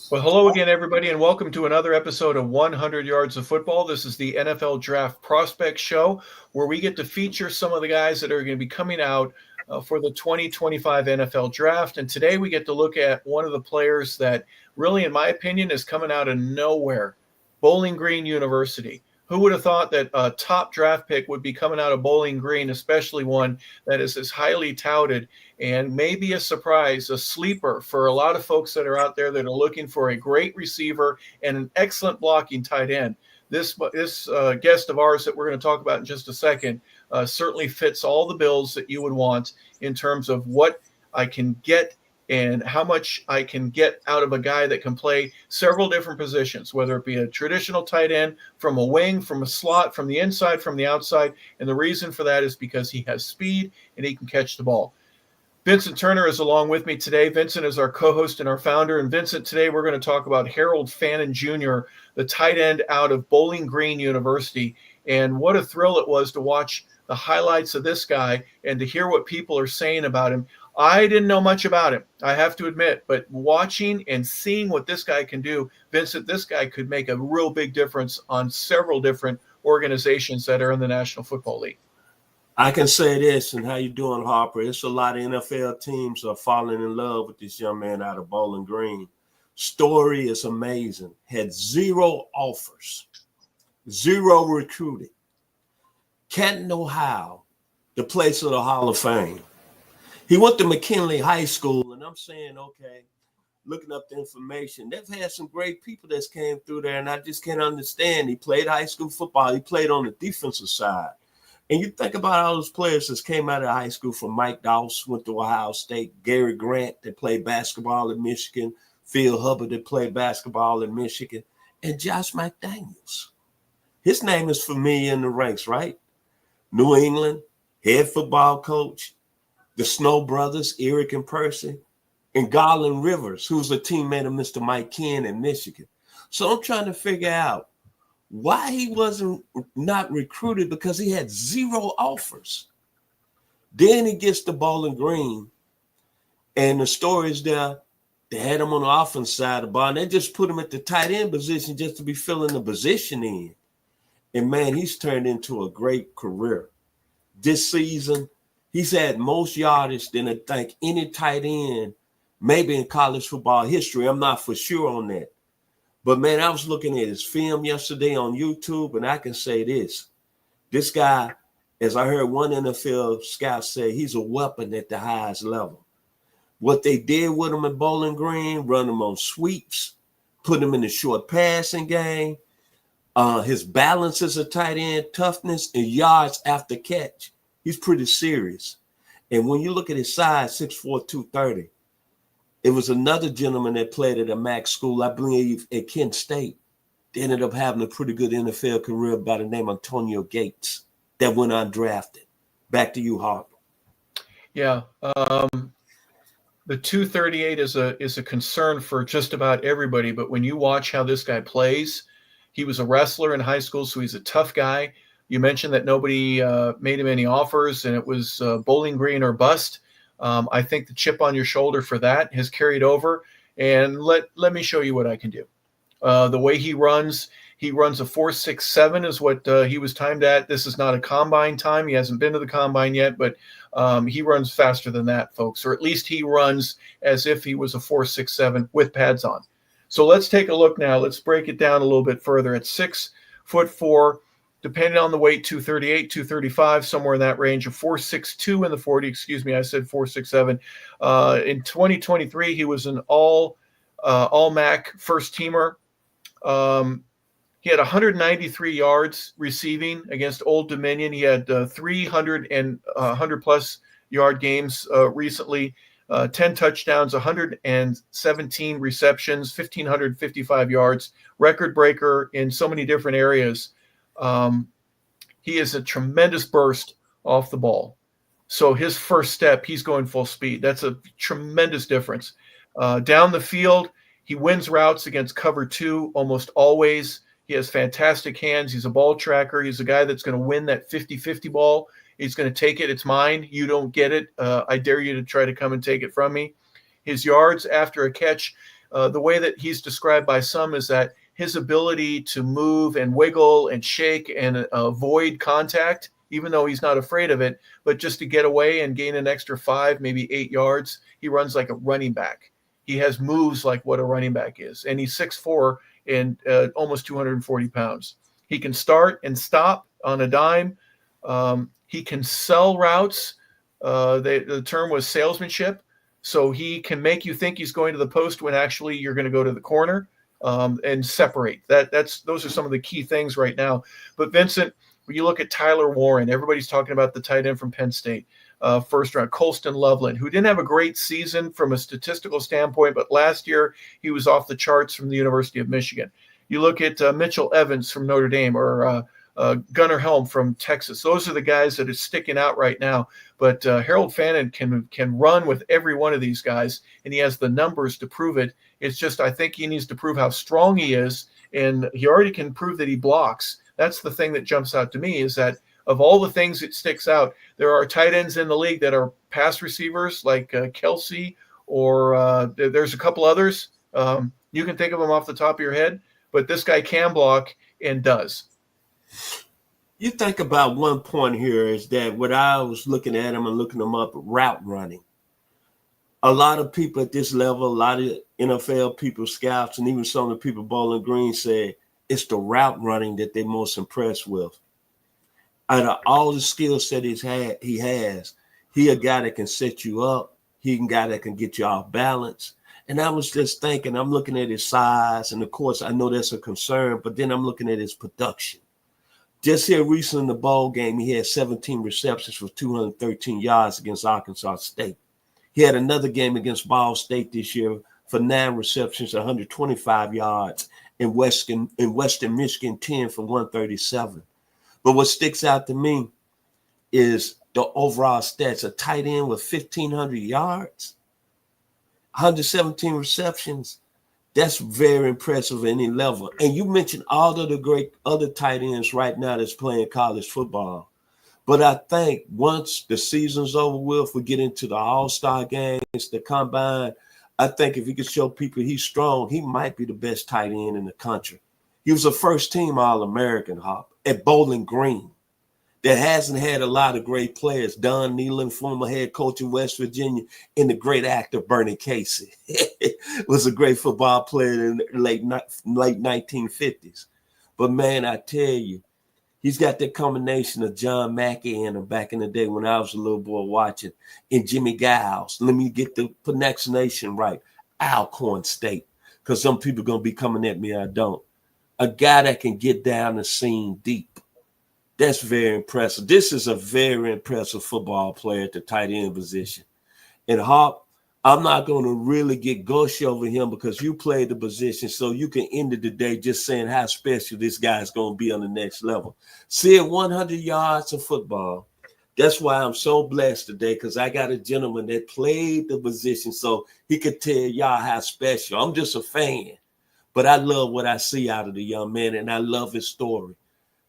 Well, hello again, everybody, and welcome to another episode of 100 Yards of Football. This is the NFL Draft Prospect Show, where we get to feature some of the guys that are going to be coming out for the 2025 NFL Draft. And today we get to look at one of the players that really, in my opinion, is coming out of nowhere, Bowling Green University. Who would have thought that a top draft pick would be coming out of Bowling Green, especially one that is as highly touted and maybe a surprise, a sleeper for a lot of folks that are out there that are looking for a great receiver and an excellent blocking tight end. This guest of ours that we're going to talk about in just a second certainly fits all the bills that you would want in terms of what I can get and how much I can get out of a guy that can play several different positions, whether it be a traditional tight end, from a wing, from a slot, from the inside, from the outside. And the reason for that is because he has speed and he can catch the ball. Vincent Turner is along with me today. Vincent is our co-host and our founder. And Vincent, today we're going to talk about Harold Fannin Jr., the tight end out of Bowling Green University. And what a thrill it was to watch the highlights of this guy and to hear what people are saying about him. I didn't know much about him, I have to admit, but watching and seeing what this guy can do, Vincent, this guy could make a real big difference on several different organizations that are in the National Football League. I can say this, and how you doing, Harper? It's a lot of NFL teams are falling in love with this young man out of Bowling Green. Story is amazing. Had 0 offers, 0 recruited. Canton, Ohio, the place of the Hall of Fame. He went to McKinley High School, and I'm saying, okay, looking up the information, they've had some great people that's came through there, and I just can't understand. He played high school football. He played on the defensive side. And you think about all those players that came out of high school, from Mike Dawes, went to Ohio State, Gary Grant, that played basketball in Michigan, Phil Hubbard, that played basketball in Michigan, and Josh McDaniels. His name is familiar in the ranks, right? New England, head football coach, the Snow brothers, Eric and Percy, and Garland Rivers, who's a teammate of Mr. Mike Ken in Michigan. So I'm trying to figure out why he wasn't not recruited, because he had 0 offers. Then he gets to Bowling Green, and the story is there. They had him on the offense side of the ball, and they just put him at the tight end position just to be filling the position in. And, man, he's turned into a great career. This season, he's had most yardage than I think any tight end, maybe in college football history. I'm not for sure on that. But, man, I was looking at his film yesterday on YouTube, and I can say this. This guy, as I heard one NFL scout say, he's a weapon at the highest level. What they did with him at Bowling Green, run him on sweeps, put him in the short passing game, his balance as a tight end, toughness, and yards after catch. He's pretty serious. And when you look at his size, 6'4", 230, it was another gentleman that played at a MAC school, I believe, at Kent State. They ended up having a pretty good NFL career by the name of Antonio Gates that went undrafted. Back to you, Harper. Yeah, the 238 is a concern for just about everybody. But when you watch how this guy plays, he was a wrestler in high school, so he's a tough guy. You mentioned that nobody made him any offers, and it was Bowling Green or bust. I think the chip on your shoulder for that has carried over. And let me show you what I can do. The way he runs a 4.67 is what he was timed at. This is not a combine time. He hasn't been to the combine yet, but he runs faster than that, folks. Or at least he runs as if he was a 4.67 with pads on. So let's take a look now. Let's break it down a little bit further. At 6'4", depending on the weight, 238, 235, somewhere in that range, of 4.62 in the 40. Excuse me, I said 4.67. In 2023, he was an all MAC first teamer. He had 193 yards receiving against Old Dominion. He had 300 and 100-plus yard games recently, 10 touchdowns, 117 receptions, 1,555 yards, record breaker in so many different areas. He is a tremendous burst off the ball. So his first step, he's going full speed. That's a tremendous difference. Down the field, he wins routes against cover 2 almost always. He has fantastic hands. He's a ball tracker. He's a guy that's going to win that 50-50 ball. He's going to take it. It's mine. You don't get it. I dare you to try to come and take it from me. His yards after a catch, The way that he's described by some is that his ability to move and wiggle and shake and avoid contact, even though he's not afraid of it, but just to get away and gain an extra 5, maybe 8 yards, he runs like a running back. He has moves like what a running back is. And he's 6'4" and almost 240 pounds. He can start and stop on a dime. He can sell routes. The term was salesmanship. So he can make you think he's going to the post when actually you're going to go to the corner, and separate. Those are some of the key things right now. But Vincent, when you look at Tyler Warren, everybody's talking about the tight end from Penn State, first round, Colston Loveland, who didn't have a great season from a statistical standpoint, but last year he was off the charts from the University of Michigan. You look at Mitchell Evans from Notre Dame, or Gunnar Helm from Texas. Those are the guys that are sticking out right now. But Harold Fannin can run with every one of these guys, and he has the numbers to prove it. It's just, I think he needs to prove how strong he is, and he already can prove that he blocks. That's the thing that jumps out to me, is that of all the things that sticks out, there are tight ends in the league that are pass receivers like Kelsey, or there's a couple others. You can think of them off the top of your head, but this guy can block and does. You think about one point here is that when I was looking at him and looking him up, route running. A lot of people at this level, a lot of NFL people, scouts, and even some of the people Bowling Green said it's the route running that they're most impressed with. Out of all the skill set he has, he a guy that can set you up. He a guy that can get you off balance. And I was just thinking, I'm looking at his size, and of course I know that's a concern, but then I'm looking at his production. Just here recently in the bowl game, he had 17 receptions for 213 yards against Arkansas State. He had another game against Ball State this year for 9 receptions, 125 yards, in Western Michigan, 10 for 137. But what sticks out to me is the overall stats. A tight end with 1,500 yards, 117 receptions. That's very impressive at any level. And you mentioned all of the great other tight ends right now that's playing college football. But I think once the season's over with, we get into the all-star games, the combine, I think if he could show people he's strong, he might be the best tight end in the country. He was a first-team All-American, Hop, at Bowling Green. That hasn't had a lot of great players. Don Nehlen, former head coach in West Virginia, and the great actor Bernie Casey was a great football player in the late 1950s. But man, I tell you, he's got that combination of John Mackey in him back in the day when I was a little boy watching, and Jimmy Giles. Let me get the pronunciation right. Alcorn State, because some people are going to be coming at me. I don't. A guy that can get down the seam deep. That's very impressive. This is a very impressive football player at the tight end position. And Hop, I'm not going to really get gushy over him because you played the position, so you can end it today just saying how special this guy is going to be on the next level. Seeing 100 yards of football, that's why I'm so blessed today, because I got a gentleman that played the position so he could tell y'all how special. I'm just a fan, but I love what I see out of the young man, and I love his story.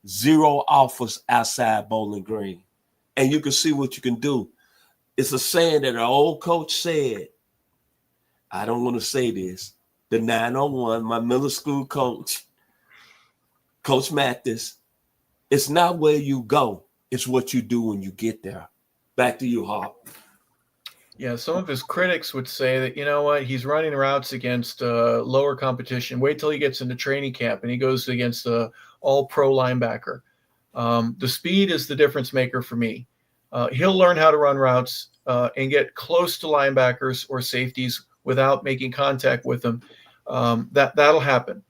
0 offers outside Bowling Green. And you can see what you can do. It's a saying that an old coach said. I don't want to say this. The 901, my middle school coach, Coach Mathis, it's not where you go. It's what you do when you get there. Back to you, Hop. Yeah, some of his critics would say that, you know what, he's running routes against lower competition. Wait till he gets into training camp and he goes against the all-pro linebacker. The speed is the difference maker for me. He'll learn how to run routes and get close to linebackers or safeties without making contact with them. That'll happen.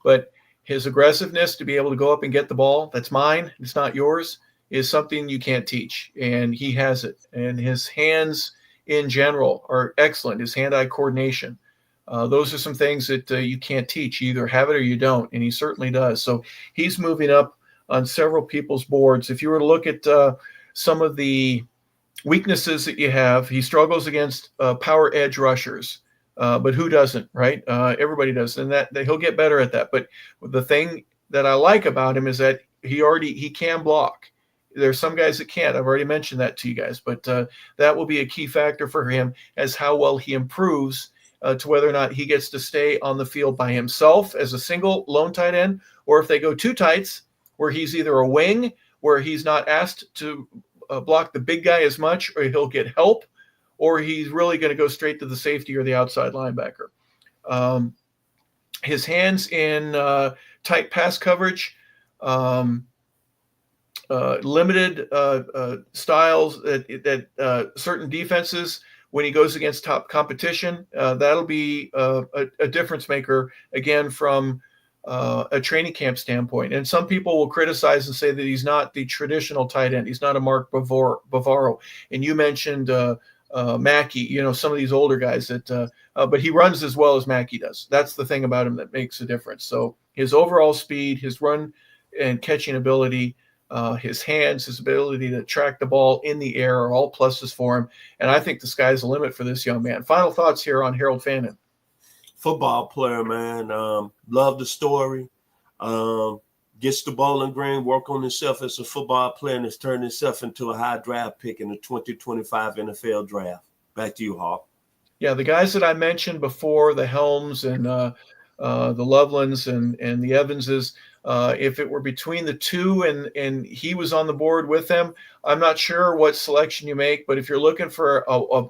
But his aggressiveness to be able to go up and get the ball, that's mine, it's not yours, is something you can't teach. And he has it. And his hands in general are excellent. His hand-eye coordination. Those are some things that you can't teach. You either have it or you don't, and he certainly does. So he's moving up on several people's boards. If you were to look at some of the weaknesses that you have, he struggles against power edge rushers, but who doesn't, right? Everybody does, and that he'll get better at that. But the thing that I like about him is that he can block. There's some guys that can't. I've already mentioned that to you guys, but that will be a key factor for him as how well he improves to whether or not he gets to stay on the field by himself as a single lone tight end, or if they go two tights, where he's either a wing, where he's not asked to block the big guy as much, or he'll get help, or he's really going to go straight to the safety or the outside linebacker. His hands in tight pass coverage, limited styles that certain defenses, when he goes against top competition, that'll be a difference maker, again, from a training camp standpoint. And some people will criticize and say that he's not the traditional tight end. He's not a Mark Bavaro. And you mentioned Mackey, some of these older guys but he runs as well as Mackey does. That's the thing about him that makes a difference. So his overall speed, his run and catching ability, his hands, his ability to track the ball in the air are all pluses for him. And I think the sky's the limit for this young man. Final thoughts here on Harold Fannin. Football player, man. Love the story. Gets to Bowling Green, work on himself as a football player, and has turned himself into a high draft pick in the 2025 NFL draft. Back to you, Hawk. Yeah, the guys that I mentioned before, the Helms and the Lovelands and the Evanses, if it were between the two and he was on the board with them, I'm not sure what selection you make. But if you're looking for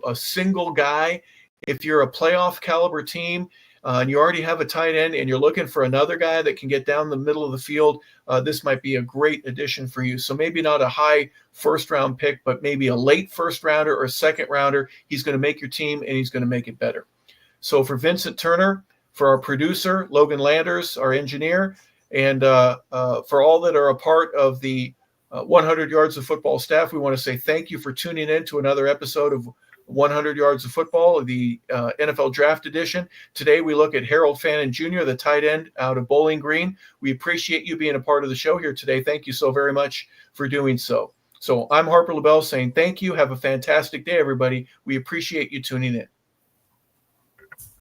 a single guy, if you're a playoff caliber team and you already have a tight end and you're looking for another guy that can get down the middle of the field, this might be a great addition for you. So maybe not a high first round pick, but maybe a late first rounder or a second rounder. He's going to make your team and he's going to make it better. So for Vincent Turner, for our producer, Logan Landers, our engineer, and for all that are a part of the 100 Yards of Football staff, we want to say thank you for tuning in to another episode of 100 Yards of Football, the NFL Draft Edition. Today we look at Harold Fannin Jr., the tight end out of Bowling Green. We appreciate you being a part of the show here today. Thank you so very much for doing so. So I'm Harper LaBelle saying thank you. Have a fantastic day, everybody. We appreciate you tuning in.